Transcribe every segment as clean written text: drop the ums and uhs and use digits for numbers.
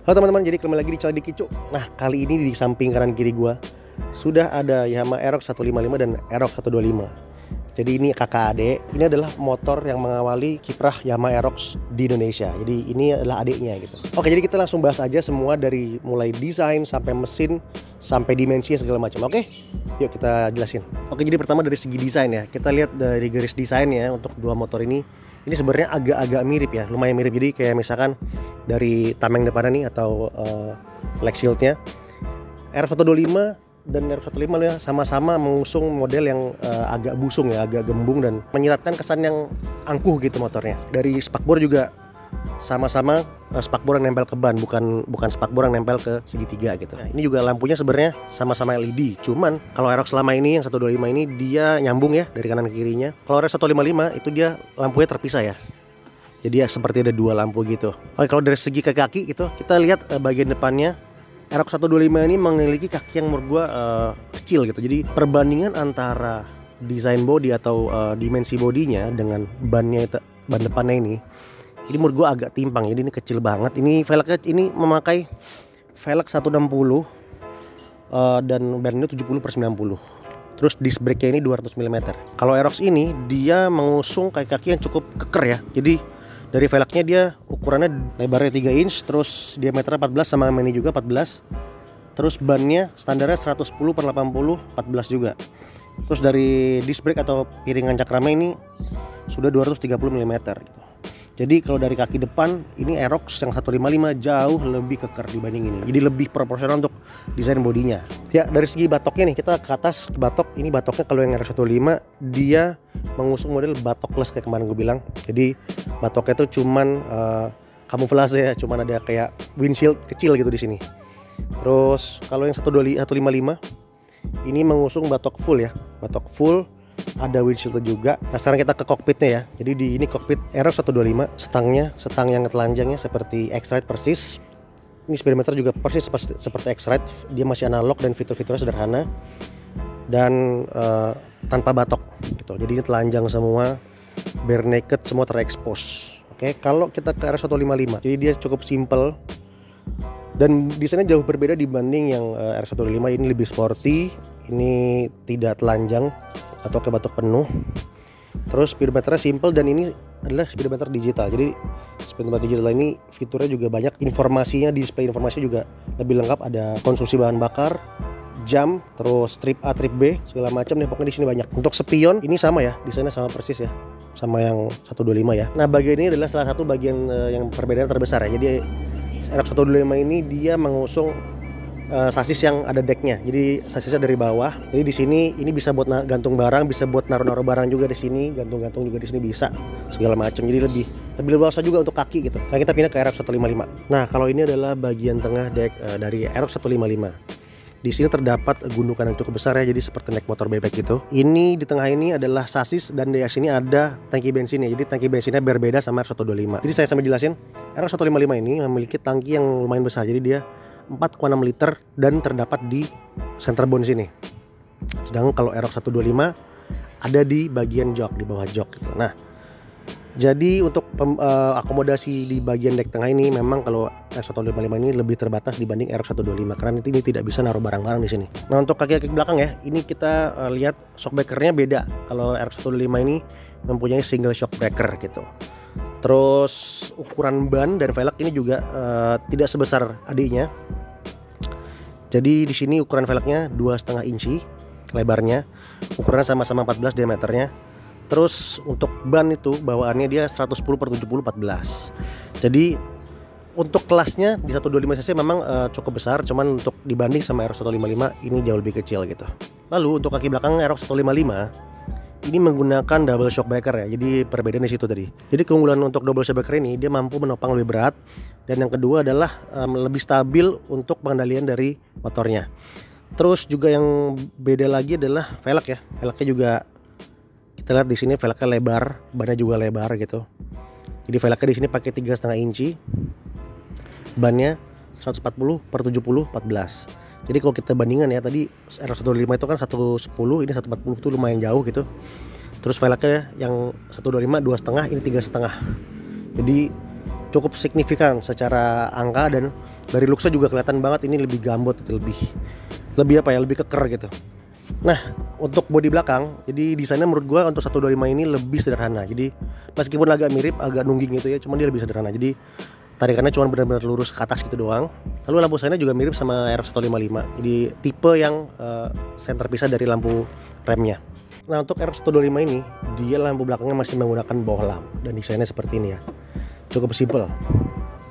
Halo teman-teman, jadi kembali lagi di channel Dikicu. Nah, kali ini di samping kanan kiri gua sudah ada Yamaha Aerox 155 dan Aerox 125. Jadi ini kakak adik. Ini adalah motor yang mengawali kiprah Yamaha Aerox di Indonesia. Jadi ini adalah adiknya gitu. Oke, jadi kita langsung bahas aja semua dari mulai desain sampai mesin sampai dimensi segala macam. Oke, yuk kita jelasin. Oke, jadi pertama dari segi desain ya. Kita lihat dari garis desainnya untuk dua motor ini. Ini sebenarnya agak-agak mirip ya, lumayan mirip. Jadi kayak misalkan dari tameng depannya nih atau leg shieldnya, Aerox 125 dan Aerox 155 ya sama-sama mengusung model yang agak busung ya, agak gembung dan menyiratkan kesan yang angkuh gitu motornya. Dari spakbor juga sama-sama spakbor yang nempel ke ban, bukan spakbor yang nempel ke segitiga gitu. Nah, ini juga lampunya sebenarnya sama-sama LED. Cuman kalau Aerox selama ini yang 125 ini dia nyambung ya dari kanan ke kirinya. Kalau Aerox 155 itu dia lampunya terpisah ya. Jadi ya seperti ada dua lampu gitu. Oke, kalau dari segi kaki gitu, kita lihat bagian depannya Aerox 125 ini memiliki kaki yang menurut gua kecil gitu. Jadi perbandingan antara desain body atau dimensi bodinya dengan bannya itu, ban depannya ini menurut gue agak timpang. Jadi ini kecil banget. Ini velgnya ini memakai velg 160 dan bearingnya 70/90. Terus disc brake-nya ini 200 mm. Kalau Aerox ini dia mengusung kaki yang cukup keker ya. Jadi dari velgnya dia ukurannya lebarnya 3 inch, terus diameternya 14 sama ini juga 14. Terus bannya standarnya 110/80 14 juga. Terus dari disc brake atau piringan cakramnya ini sudah 230 mm gitu. Jadi kalau dari kaki depan ini Aerox yang 155 jauh lebih keker dibanding ini. Jadi lebih proporsional untuk desain bodinya. Ya, dari segi batoknya nih, kita ke atas ke batok. Ini batoknya kalau yang Aerox 155 dia mengusung model batokless kayak kemarin gue bilang. Jadi batoknya tuh cuman kamuflase ya, cuman ada kayak windshield kecil gitu di sini. Terus kalau yang 155 ini mengusung batok full ya. Batok full, ada windshield juga. Nah, sekarang kita ke kokpitnya ya. Jadi di ini kokpit Aerox 125, stang yang telanjangnya seperti X-Ride persis. Ini speedometer juga persis seperti X-Ride. Dia masih analog dan fitur-fiturnya sederhana dan tanpa batok gitu. Jadi ini telanjang semua, bare naked, semua terekspos. Oke, kalau kita ke Aerox 155, jadi dia cukup simple dan desainnya jauh berbeda dibanding yang Aerox 125. Ini lebih sporty, ini tidak telanjang atau ke batok penuh. Terus speedometernya simple dan ini adalah speedometer digital. Jadi speedometer digital ini fiturnya juga banyak, informasinya, display informasi juga lebih lengkap. Ada konsumsi bahan bakar, jam, terus trip A, trip B, segala macam deh pokoknya di sini banyak. Untuk spion ini sama ya, desainnya sama persis ya, sama yang 125 ya. Nah, bagian ini adalah salah satu bagian yang perbedaan terbesar ya. Jadi Aerox 125 ini dia mengusung sasis yang ada decknya, jadi sasisnya dari bawah. Jadi di sini ini bisa buat gantung barang, bisa buat naruh barang juga di sini, gantung juga di sini bisa, segala macam. Jadi lebih luas juga untuk kaki gitu. Sekarang kita pindah ke Aerox 155. Nah, kalau ini adalah bagian tengah deck dari Aerox 155. Di sini terdapat gundukan yang cukup besar ya, jadi seperti naik motor bebek gitu. Ini di tengah ini adalah sasis dan di sini ada tangki bensinnya. Jadi tangki bensinnya berbeda sama Aerox 125. Jadi saya sambil jelasin, Aerox 155 ini memiliki tangki yang lumayan besar. Jadi dia 4,6 liter dan terdapat di center bone sini. Sedangkan kalau Aerox 125 ada di bagian jok, di bawah jok gitu. Nah, jadi untuk akomodasi di bagian deck tengah ini memang kalau Aerox 155 ini lebih terbatas dibanding Aerox 125 karena ini tidak bisa naruh barang-barang di sini. Nah, untuk kaki-kaki belakang ya, ini kita lihat shockbreakernya beda. Kalau Aerox 125 ini mempunyai single shockbreaker gitu. Terus ukuran ban dan velg ini juga tidak sebesar adiknya. Jadi di sini ukuran velgnya 2,5 inci lebarnya, ukurannya sama-sama 14 diameternya. Terus untuk ban itu bawaannya dia 110/70 14. Jadi untuk kelasnya di 125 cc memang cukup besar, cuman untuk dibanding sama Aerox 155 ini jauh lebih kecil gitu. Lalu untuk kaki belakang Aerox 155 ini menggunakan double shock breaker ya. Jadi perbedaan di situ tadi. Jadi keunggulan untuk double shock breaker ini dia mampu menopang lebih berat, dan yang kedua adalah lebih stabil untuk pengendalian dari motornya. Terus juga yang beda lagi adalah velg ya. Velgnya juga kita lihat di sini velgnya lebar, bannya juga lebar gitu. Jadi velgnya di sini pakai 3,5 inci. Bannya 140/70 14. Jadi kalau kita bandingkan ya, tadi Aerox 125 itu kan 110, ini 140 itu lumayan jauh gitu. Terus velgnya yang 125 2,5, ini 3,5. Jadi cukup signifikan secara angka, dan dari looksnya juga kelihatan banget ini lebih gambot, lebih apa ya, lebih keker gitu. Nah, untuk bodi belakang, jadi desainnya menurut gua untuk 125 ini lebih sederhana. Jadi meskipun agak mirip, agak nungging gitu ya, cuman dia lebih sederhana. Jadi tarikannya cuma benar-benar lurus ke atas gitu doang. Lalu lampu sennya juga mirip sama Aerox 155. Jadi tipe yang center pisah dari lampu remnya. Nah, untuk Aerox 125 ini, dia lampu belakangnya masih menggunakan bohlam dan desainnya seperti ini ya. Cukup simple.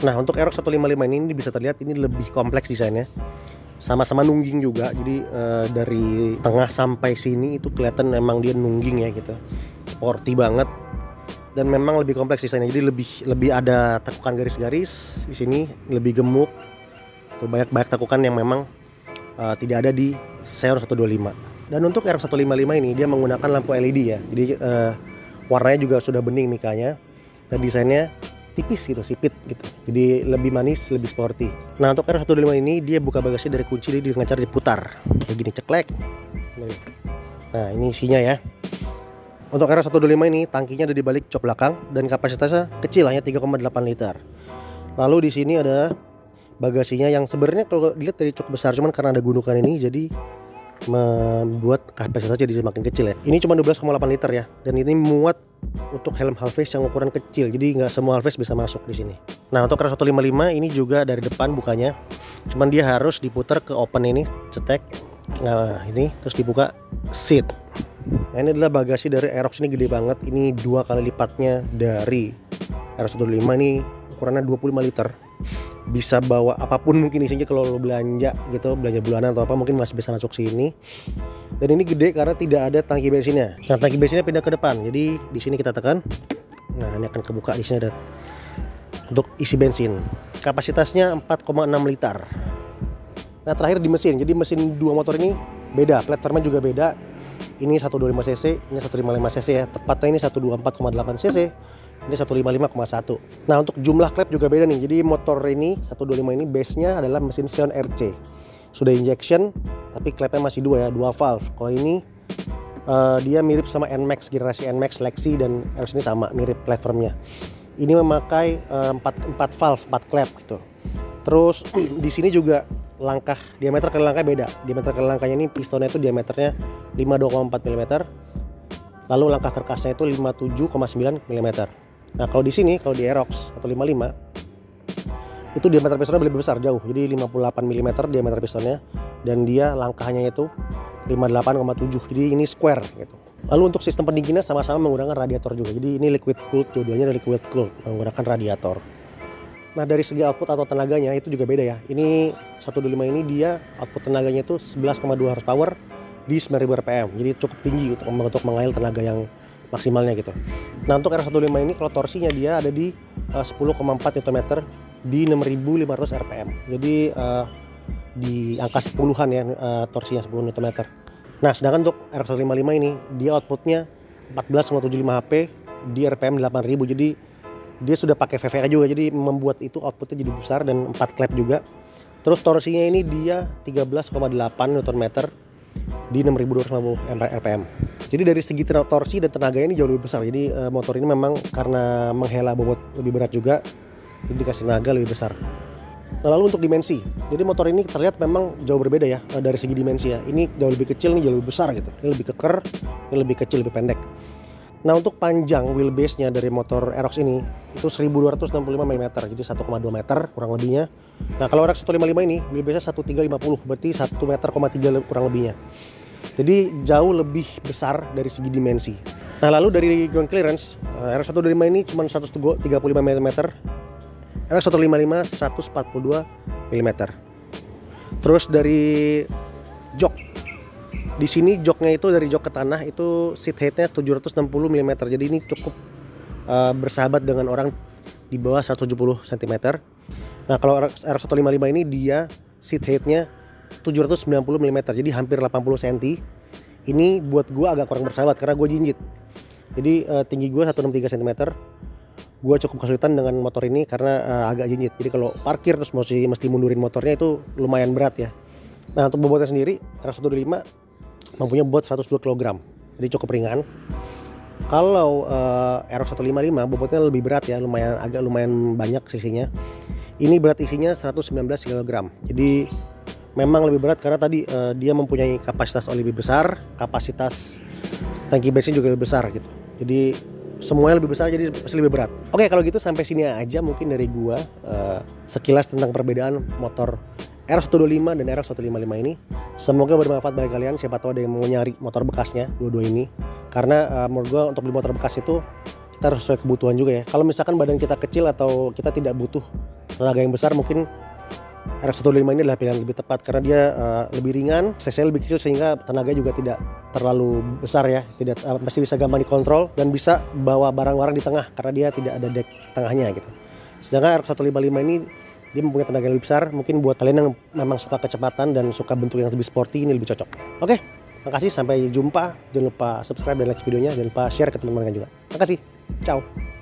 Nah, untuk Aerox 155 ini bisa terlihat ini lebih kompleks desainnya. Sama-sama nungging juga, jadi dari tengah sampai sini itu kelihatan memang dia nungging ya gitu, sporty banget, dan memang lebih kompleks desainnya. Jadi lebih ada tekukan garis-garis di sini, lebih gemuk, tuh banyak tekukan yang memang tidak ada di Xeon 125. Dan untuk Aerox 155 ini dia menggunakan lampu LED ya, jadi warnanya juga sudah bening mikanya, dan desainnya tipis gitu, sipit gitu. Jadi lebih manis, lebih sporty. Nah, untuk Aerox 125 ini dia buka bagasi dari kunci dengan cara diputar. Kayak gini, ceklek. Nah, ini isinya ya. Untuk Aerox 125 ini tangkinya ada di balik jok belakang dan kapasitasnya kecil, hanya 3,8 liter. Lalu di sini ada bagasinya yang sebenarnya kalau dilihat dari jok besar, cuman karena ada gundukan ini jadi membuat kapasitasnya jadi semakin kecil ya. Ini cuma 12,8 liter ya, dan ini muat untuk helm half face yang ukuran kecil, jadi nggak semua half face bisa masuk di sini. Nah, untuk Aerox 155 ini juga dari depan bukanya, cuman dia harus diputar ke open ini, cetek. Nah, ini terus dibuka seat. Nah, ini adalah bagasi dari Aerox, ini gede banget, ini 2 kali lipatnya dari Aerox 125. Ini ukurannya 25 liter. Bisa bawa apapun mungkin isinya, kalau lo belanja gitu, belanja bulanan atau apa, mungkin masih bisa masuk sini. Dan ini gede karena tidak ada tangki bensinnya. Nah, tangki bensinnya pindah ke depan. Jadi di sini kita tekan. Nah, ini akan kebuka, di sini ada untuk isi bensin. Kapasitasnya 4,6 liter. Nah, terakhir di mesin. Jadi mesin dua motor ini beda, platformnya juga beda. Ini 125 cc, ini 155 cc ya. Tepatnya ini 124,8 cc. Ini 155,1. Nah, untuk jumlah klep juga beda nih. Jadi motor ini 125 ini base-nya adalah mesin Xeon RC. Sudah injection, tapi klepnya masih 2 ya, 2 valve. Kalau ini dia mirip sama NMAX, generasi NMAX Lexi dan Aerox ini sama, mirip platformnya. Ini memakai 4 valve, 4 klep gitu. Terus di sini juga langkah diameter ke langkah beda. Diameter ke langkahnya ini pistonnya itu diameternya 5,24 mm. Lalu langkah karkasnya itu 57,9 mm. Nah, kalau di sini, kalau di Aerox 155 itu diameter pistonnya lebih besar jauh, jadi 58 mm diameter pistonnya, dan dia langkahnya itu 58,7, jadi ini square gitu. Lalu untuk sistem pendinginnya sama-sama menggunakan radiator juga, jadi ini liquid cooled, dua-duanya liquid cooled menggunakan radiator. Nah, dari segi output atau tenaganya itu juga beda ya. Ini 125 ini dia output tenaganya itu 11,2 horsepower di 9000 rpm, jadi cukup tinggi untuk mengail tenaga yang maksimalnya gitu. Nah, untuk Aerox 125 ini kalau torsinya dia ada di 10,4 Nm di 6500 rpm. Jadi di angka 10-an ya, torsinya 10 Nm. Nah, sedangkan untuk Aerox 155 ini dia outputnya 14,75 HP di rpm 8000. Jadi dia sudah pakai VVA juga, jadi membuat itu outputnya jadi besar, dan 4 klep juga. Terus torsinya ini dia 13,8 Nm di 6250 rpm. Jadi dari segi torsi dan tenaganya ini jauh lebih besar. Jadi motor ini memang karena menghela bobot lebih berat juga, jadi dikasih tenaga lebih besar. Nah, lalu untuk dimensi, jadi motor ini terlihat memang jauh berbeda ya dari segi dimensi ya. Ini jauh lebih kecil, ini jauh lebih besar gitu. Ini lebih keker, ini lebih kecil, lebih pendek. Nah, untuk panjang wheelbase-nya dari motor Aerox ini itu 1265 mm, jadi 1,2 meter kurang lebihnya. Nah, kalau Aerox 155 ini wheelbase-nya 1350, berarti 1,3 meter kurang lebihnya. Jadi jauh lebih besar dari segi dimensi. Nah, lalu dari ground clearance, Aerox 125 ini cuma 135 mm, Aerox 155 142 mm. Terus dari jok, di sini joknya itu dari jok ke tanah itu seat height-nya 760 mm. Jadi ini cukup bersahabat dengan orang di bawah 170 cm. Nah, kalau Aerox 155 ini dia seat height-nya 790 mm, jadi hampir 80 cm. Ini buat gua agak kurang bersahabat karena gua jinjit. Jadi tinggi gua 163 cm. Gua cukup kesulitan dengan motor ini karena agak jinjit. Jadi kalau parkir terus mesti mundurin motornya itu lumayan berat ya. Nah, untuk bobotnya sendiri Aerox 125 mempunyai bobot 102 kg. Jadi cukup ringan. Kalau Aerox 155 bobotnya lebih berat ya, agak lumayan banyak sisinya. Ini berat isinya 119 kg. Jadi memang lebih berat karena tadi dia mempunyai kapasitas oli lebih besar, kapasitas tangki bensin juga lebih besar gitu. Jadi semuanya lebih besar, jadi pasti lebih berat. Oke, kalau gitu sampai sini aja mungkin dari gua sekilas tentang perbedaan motor Aerox 125 dan Aerox 155 ini. Semoga bermanfaat bagi kalian. Siapa tahu ada yang mau nyari motor bekasnya dua-dua ini. Karena menurut gua untuk beli motor bekas itu kita harus sesuai kebutuhan juga ya. Kalau misalkan badan kita kecil atau kita tidak butuh tenaga yang besar, mungkin Aerox 125 ini adalah pilihan lebih tepat karena dia lebih ringan, cc lebih kecil sehingga tenaga juga tidak terlalu besar ya, masih bisa gampang dikontrol dan bisa bawa barang-barang di tengah karena dia tidak ada deck tengahnya gitu. Sedangkan Aerox 155 ini dia mempunyai tenaga yang lebih besar, mungkin buat kalian yang memang suka kecepatan dan suka bentuk yang lebih sporty ini lebih cocok. Oke, makasih, sampai jumpa. Jangan lupa subscribe dan like videonya, jangan lupa share ke teman-teman juga. Makasih, ciao.